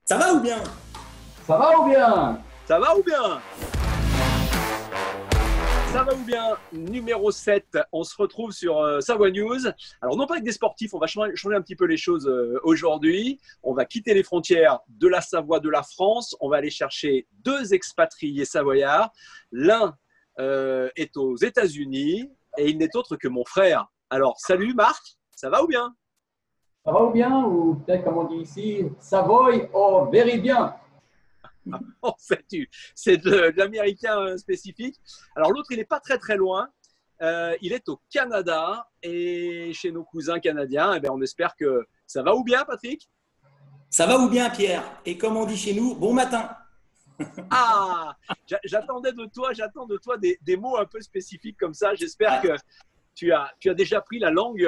Ça va ou bien? Ça va ou bien? Ça va ou bien? Ça va ou bien? Numéro 7, on se retrouve sur Savoie News. Alors non pas avec des sportifs, on va changer un petit peu les choses aujourd'hui. On va quitter les frontières de la Savoie, de la France. On va aller chercher deux expatriés savoyards. L'un est aux États-Unis et il n'est autre que mon frère. Alors salut Marc, ça va ou bien? Ça va ou bien? Ou peut-être comme on dit ici, Savoy, oh, very bien. Oh, c'est de l'américain spécifique. Alors l'autre, il n'est pas très très loin. Il est au Canada et chez nos cousins canadiens, eh bien, on espère que ça va ou bien, Patrick? Ça va ou bien, Pierre? Et comme on dit chez nous, bon matin. Ah, j'attends de toi des mots un peu spécifiques comme ça. J'espère que tu as déjà pris la langue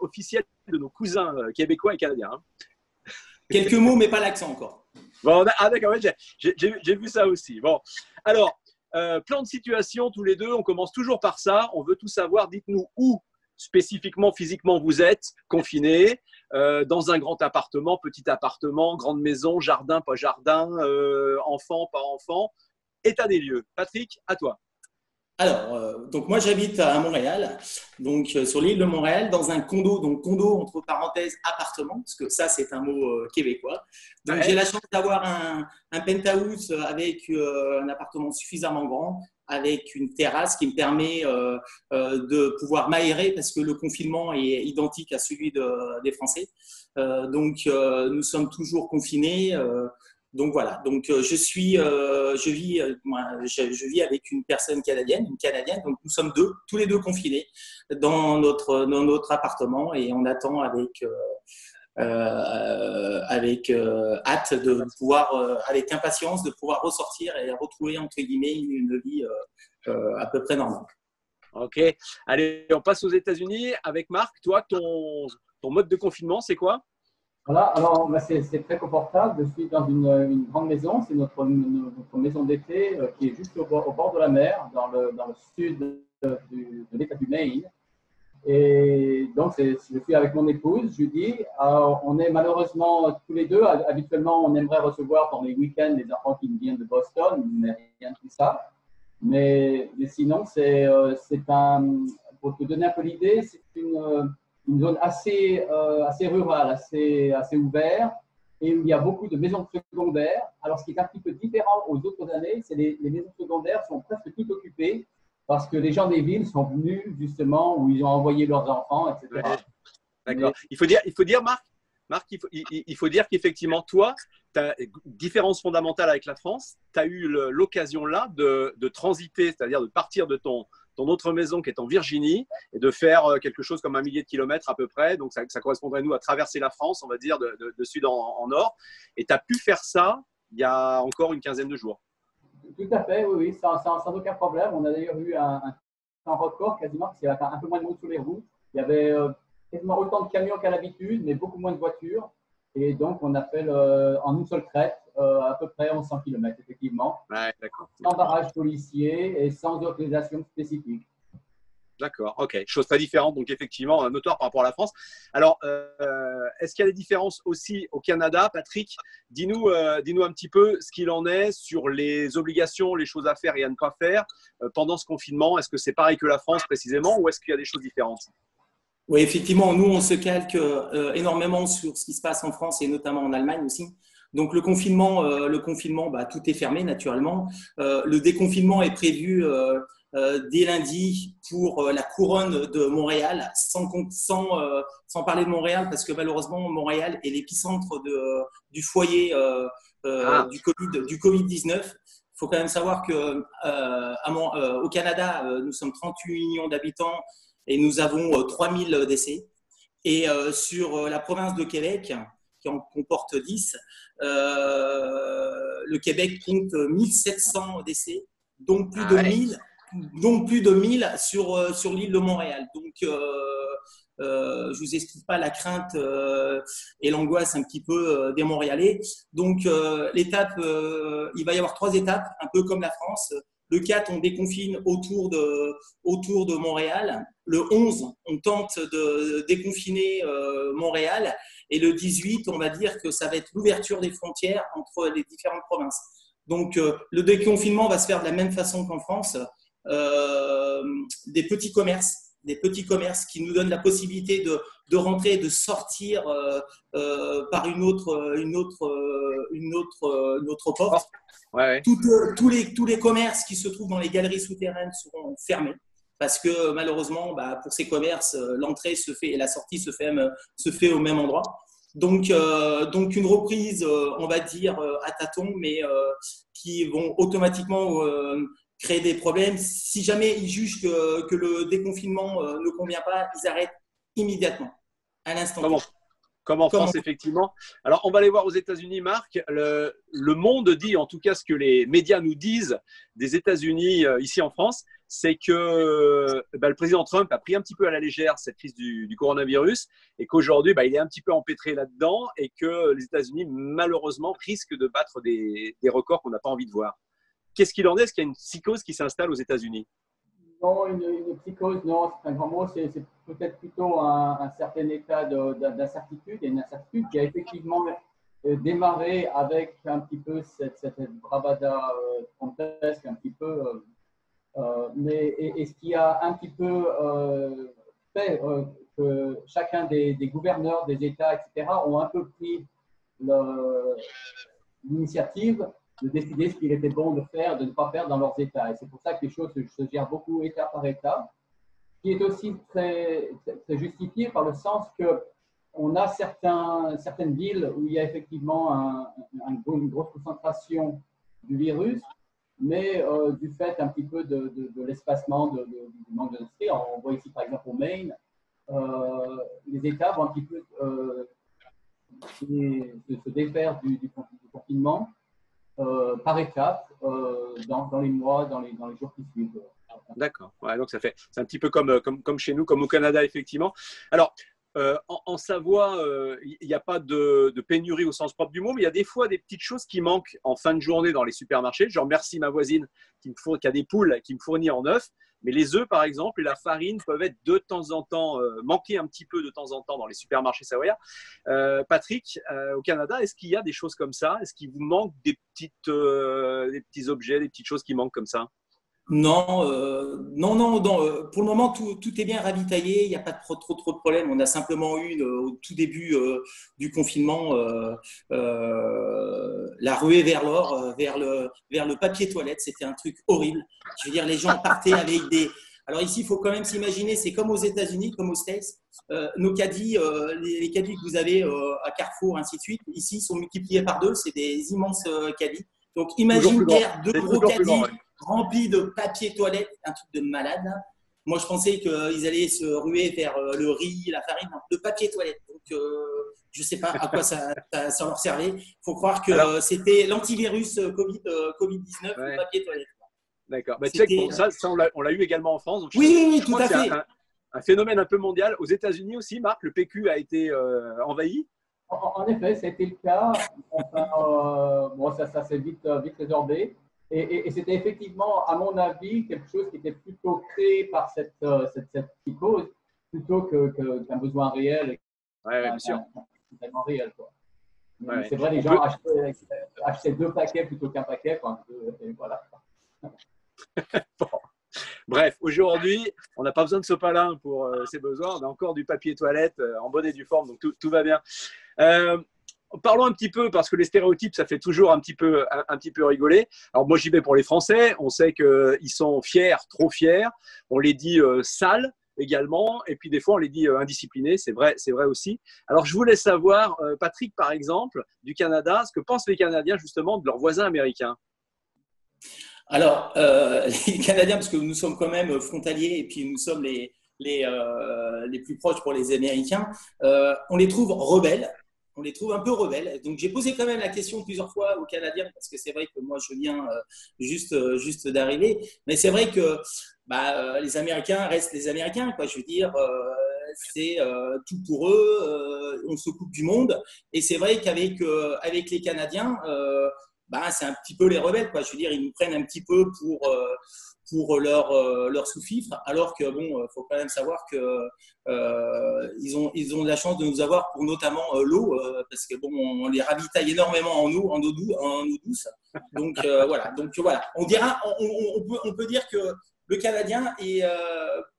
officielle de nos cousins québécois et canadiens. Hein. Quelques mots, mais pas l'accent encore. Bon, d'accord, ouais, j'ai vu ça aussi. Bon, alors, plan de situation tous les deux, on commence toujours par ça. On veut tout savoir. Dites-nous où spécifiquement, physiquement, vous êtes confinés, dans un grand appartement, petit appartement, grande maison, jardin, pas jardin, enfant, pas enfant. État des lieux. Patrick, à toi. Alors, donc moi j'habite à Montréal, donc sur l'île de Montréal, dans un condo, donc condo entre parenthèses appartement, parce que ça c'est un mot québécois. Donc Ouais. j'ai la chance d'avoir un penthouse avec un appartement suffisamment grand, avec une terrasse qui me permet de pouvoir m'aérer parce que le confinement est identique à celui des Français. Nous sommes toujours confinés. Donc voilà, donc je vis avec une personne canadienne, donc nous sommes tous les deux confinés dans notre appartement et on attend avec hâte de pouvoir, avec impatience, de pouvoir ressortir et retrouver entre guillemets une vie à peu près normale. Ok. Allez, on passe aux États-Unis avec Marc. Toi, ton mode de confinement, c'est quoi? Voilà, alors bah, c'est très confortable. Je suis dans une grande maison. C'est notre maison d'été qui est juste au bord de la mer, dans le sud de l'État du Maine. Et donc, je suis avec mon épouse, Judy. Alors, on est malheureusement tous les deux. Habituellement, on aimerait recevoir dans les week-ends les enfants qui viennent de Boston, mais rien de tout ça. Mais sinon, pour te donner un peu l'idée, c'est une zone assez rurale, assez ouverte, et où il y a beaucoup de maisons secondaires. Alors, ce qui est un petit peu différent aux autres années, c'est les maisons secondaires sont presque toutes occupées parce que les gens des villes sont venus justement où ils ont envoyé leurs enfants, etc. Ouais. D'accord. Il faut dire, Marc, il faut dire qu'effectivement, toi, tu as une différence fondamentale avec la France. Tu as eu l'occasion là de transiter, c'est-à-dire de partir de ton autre maison qui est en Virginie et de faire quelque chose comme 1 millier de kilomètres à peu près. Donc, ça correspondrait, nous, à traverser la France, on va dire, de sud en nord. Et tu as pu faire ça il y a encore une quinzaine de jours. Tout à fait, oui, oui, sans aucun problème. On a d'ailleurs eu un record quasiment, parce qu'il y avait un peu moins de monde sur les routes. Il y avait quasiment autant de camions qu'à l'habitude, mais beaucoup moins de voitures. Et donc, on a fait en une seule traite à peu près 1100 km, effectivement, Ouais, d'accord. sans barrage policier et sans autorisation spécifique. D'accord, ok. Chose très différente, donc effectivement, notoire par rapport à la France. Alors, est-ce qu'il y a des différences aussi au Canada? Patrick, dis-nous un petit peu ce qu'il en est sur les obligations, les choses à faire et à ne pas faire pendant ce confinement. Est-ce que c'est pareil que la France précisément ou est-ce qu'il y a des choses différentes? Oui, effectivement, nous, on se calque énormément sur ce qui se passe en France et notamment en Allemagne aussi. Donc, le confinement, bah, tout est fermé naturellement. Le déconfinement est prévu dès lundi pour la couronne de Montréal, sans parler de Montréal, parce que malheureusement, Montréal est l'épicentre du foyer du Covid-19. Il faut quand même savoir qu'au Canada, nous sommes 38 millions d'habitants et nous avons 3000 décès. Et sur la province de Québec, qui en comporte 10, le Québec compte 1700 décès, donc plus de 1000 sur l'île de Montréal. Donc, je vous explique pas la crainte et l'angoisse un petit peu des Montréalais. Donc, il va y avoir 3 étapes, un peu comme la France. Le 4, on déconfine autour de Montréal. Le 11, on tente de déconfiner Montréal. Et le 18, on va dire que ça va être l'ouverture des frontières entre les différentes provinces. Donc, le déconfinement va se faire de la même façon qu'en France. Des petits commerces qui nous donnent la possibilité de rentrer et de sortir par une autre porte. Ouais. Tous les commerces qui se trouvent dans les galeries souterraines seront fermés parce que malheureusement, pour ces commerces, l'entrée se fait et la sortie se fait au même endroit. Donc une reprise, on va dire, à tâtons, mais qui vont automatiquement créer des problèmes. Si jamais ils jugent que le déconfinement ne convient pas, ils arrêtent immédiatement, à l'instant. Comme en France, effectivement. Alors, on va aller voir aux États-Unis, Marc. Le monde dit, en tout cas, ce que les médias nous disent des États-Unis ici en France, c'est que le président Trump a pris un petit peu à la légère cette crise du coronavirus et qu'aujourd'hui, il est un petit peu empêtré là-dedans et que les États-Unis, malheureusement, risquent de battre des records qu'on n'a pas envie de voir. Qu'est-ce qu'il en est? Est-ce qu'il y a une psychose qui s'installe aux États-Unis? Non, une psychose, non, c'est un grand mot, c'est peut-être plutôt un certain état d'incertitude, et une incertitude qui a effectivement démarré avec un petit peu cette bravada trompesque, un petit peu, et ce qui a un petit peu fait que chacun des gouverneurs des États, etc., ont un peu pris l'initiative de décider ce qu'il était bon de faire, de ne pas faire dans leurs États. Et c'est pour ça que les choses se gèrent beaucoup État par État, qui est aussi très justifié par le sens qu'on a certaines villes où il y a effectivement une grosse concentration du virus, mais du fait un petit peu de l'espacement, du manque d'industrie. On voit ici par exemple au Maine, les États vont un petit peu se défaire du confinement par étapes dans les mois, dans les jours qui suivent. D'accord. Ouais, donc c'est un petit peu comme chez nous, comme au Canada, effectivement. Alors, en Savoie, il n'y a pas de pénurie au sens propre du mot, mais il y a des fois des petites choses qui manquent en fin de journée dans les supermarchés. Je remercie ma voisine qui a des poules qui me fournit en œufs. Mais les œufs, par exemple, et la farine peuvent être de temps en temps, manquer un petit peu de temps en temps dans les supermarchés savoyards. Patrick, au Canada, est-ce qu'il y a des choses comme ça? Est-ce qu'il vous manque des petits objets, des petites choses qui manquent comme ça? Non, non. Pour le moment, tout est bien ravitaillé. Il n'y a pas trop de problèmes. On a simplement eu au tout début du confinement la ruée vers l'or, vers le papier toilette. C'était un truc horrible. Je veux dire, les gens partaient avec des. Alors ici, il faut quand même s'imaginer, c'est comme aux États-Unis, comme aux States. Nos caddies, les caddies que vous avez à Carrefour, ainsi de suite, ici sont multipliés par 2. C'est des immenses caddies. Donc imagine deux gros caddies remplis de papier toilette, un truc de malade. Moi, je pensais qu'ils allaient se ruer vers le riz, la farine, le papier toilette. Donc, je ne sais pas à quoi ça leur servait. Il faut croire que c'était l'antivirus Covid-19, le papier toilette. D'accord. Tu sais que ça on l'a eu également en France. Donc oui, tout à fait. Un phénomène un peu mondial. Aux États-Unis aussi, Marc, le PQ a été envahi. En effet, ça a été le cas. Enfin, ça s'est vite résorbé. Et c'était effectivement, à mon avis, quelque chose qui était plutôt créé par cette psychose plutôt qu'un besoin réel. Oui, bien sûr. Tellement réel, quoi. Ouais, c'est vrai, les gens achetaient 2 paquets plutôt qu'un paquet. Et voilà. Bon. Bref, aujourd'hui, on n'a pas besoin de sopalin pour ses besoins. On a encore du papier toilette en bonne et due forme, donc tout va bien. Parlons un petit peu, parce que les stéréotypes, ça fait toujours un petit peu rigoler. Alors moi, j'y vais pour les Français. On sait qu'ils sont fiers, trop fiers. On les dit sales également. Et puis des fois, on les dit indisciplinés. C'est vrai aussi. Alors, je voulais savoir, Patrick, par exemple, du Canada, ce que pensent les Canadiens justement de leurs voisins américains. Alors, les Canadiens, parce que nous sommes quand même frontaliers et puis nous sommes les plus proches pour les Américains, on les trouve rebelles. On les trouve un peu rebelles. Donc, j'ai posé quand même la question plusieurs fois aux Canadiens, parce que c'est vrai que moi, je viens juste d'arriver. Mais c'est vrai que les Américains restent les Américains, quoi. Je veux dire, c'est tout pour eux. On se coupe du monde. Et c'est vrai qu'avec les Canadiens, c'est un petit peu les rebelles, quoi. Je veux dire, ils nous prennent un petit peu pour leur sous-fifre, alors que bon, faut quand même savoir que ils ont de la chance de nous avoir pour notamment l'eau, parce que bon, on les ravitaille énormément en eau douce. Donc voilà. On peut dire que le Canadien est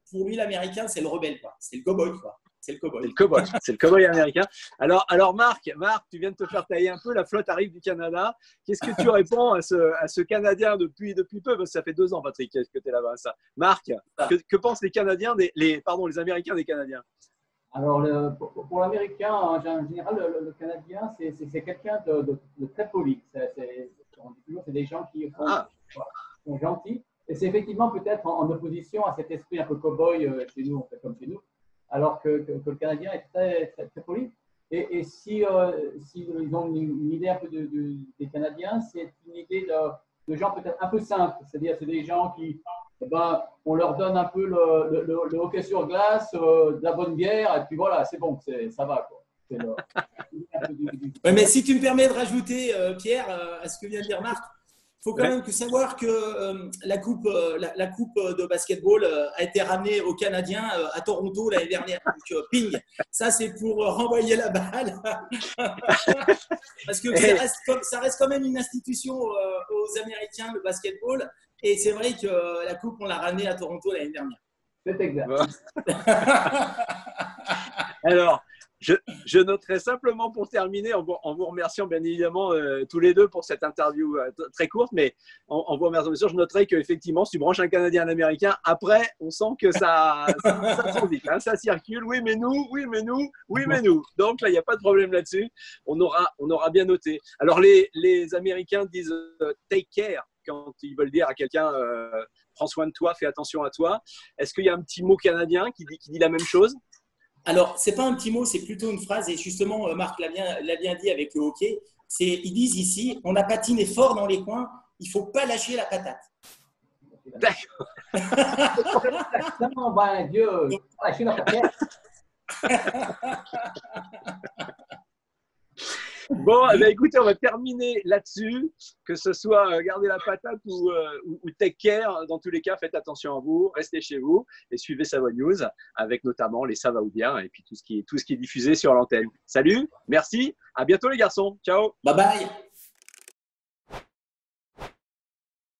pour lui l'Américain, c'est le rebelle, quoi. C'est le cowboy, quoi. C'est le cowboy. C'est le cowboy américain. Alors Marc, tu viens de te faire tailler un peu. La flotte arrive du Canada. Qu'est-ce que tu réponds à ce Canadien depuis peu? Parce que ça fait 2 ans, Patrick, que tu es là-bas. Ça. Marc, que pensent les Canadiens, les Américains des Canadiens? Alors, pour l'Américain, en général, le Canadien, c'est quelqu'un de très poli. On dit toujours, c'est des gens qui sont gentils. Et c'est effectivement peut-être en opposition à cet esprit un peu cow-boy chez nous, on fait comme chez nous, alors que le Canadien est très, très, très poli. Et si ils ont une idée un peu des Canadiens, c'est une idée de gens peut-être un peu simples. C'est-à-dire, c'est des gens qui, on leur donne un peu le hockey sur glace, de la bonne bière, et puis voilà, c'est bon, ça va, quoi. Ouais, mais si tu me permets de rajouter, Pierre, à ce que vient de dire Marc, il faut quand même savoir que la coupe de basketball a été ramenée aux Canadiens à Toronto l'année dernière. Donc, ping, ça c'est pour renvoyer la balle. Parce que ça reste quand même une institution aux Américains, le basketball. Et c'est vrai que la coupe, on l'a ramenée à Toronto l'année dernière. C'est exact. Alors, je noterai simplement pour terminer, en vous remerciant bien évidemment tous les deux pour cette interview très courte, mais en vous remerciant, bien sûr, je noterai qu'effectivement, si tu branches un Canadien, un Américain, après, on sent que ça tourne vite, hein, ça circule. Oui, mais nous, oui, mais nous, oui, mais nous. Donc là, il n'y a pas de problème là-dessus. On aura bien noté. Alors, les Américains disent take care quand ils veulent dire à quelqu'un prends soin de toi, fais attention à toi. Est-ce qu'il y a un petit mot canadien qui dit la même chose? Alors, ce n'est pas un petit mot, c'est plutôt une phrase. Et justement, Marc l'a bien dit avec le hockey. Ils disent ici, on a patiné fort dans les coins, il ne faut pas lâcher la patate. D'accord. Non, ben Dieu, lâcher la patate. Bon, eh bien, écoutez, on va terminer là-dessus. Que ce soit garder la patate ou take care, dans tous les cas, faites attention à vous, restez chez vous et suivez Savoie News avec notamment les Ça va ou bien et puis tout ce qui est diffusé sur l'antenne. Salut, merci, à bientôt les garçons, ciao. Bye bye.